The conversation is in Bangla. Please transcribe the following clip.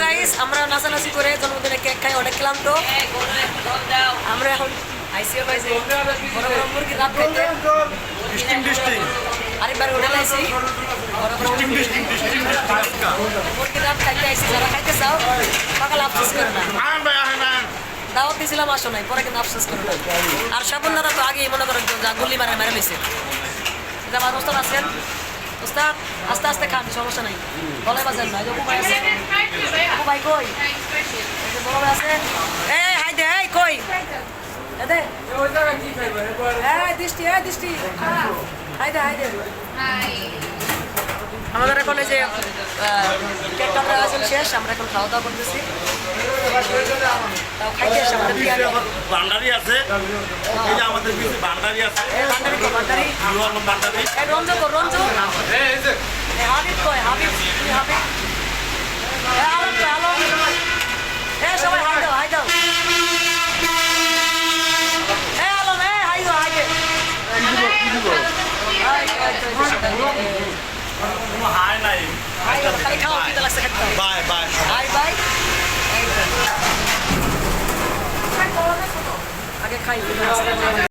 গাইস আমরা নাচানাচি করে জন্মদিনে কেক খাই অনেক ক্লান্ত। আমরা এখন আইসিও পাইছি বড় বড় মুরগি রাত খাইতে আরেকবার হোটেল আইসি মুরগি রাত খাইতে আইসি। যারা খাইতে চাও সকালে আফসোস করে না, দাওয়াত দিয়েছিলাম আসো নাই, পরে কিন্তু আফসোস করে না। আর স্বপন দাদা তো আগেই মনে করেন যা গুল্লি মারে মেরে লইছে। আমার ওস্তাদ আছেন, ওস্তাদ আস্তে আস্তে খান, সমস্যা নাই, গলায় বাজেন না। অপু ভাই আছে, অপু ভাই কই? বড় ভাই আছে, এই হাই দে, এই কই দে, দৃষ্টি দৃষ্টি, হাই দে হাই দে। আমাদের এখন এই যে কেক কাটার আয়োজন শেষ, আমরা এখন খাওয়া দাওয়া করতেছি। তাও খাইতে আসে আমাদের ভান্ডারি আছে, এই যে আমাদের কিছু ভান্ডারি আছে, ভান্ডারি রঞ্জু কর, রঞ্জু হাবিব কই? হাবিব তুই হাবিব, আলম কই? আলম সবাই হাই দাও, হাই দাও। আলম হাই দাও, হাই দে। কোনো হাই নাই, খালি খাওয়া দিতে লাগছে, বাই বাই বাই বাই। আগে খাই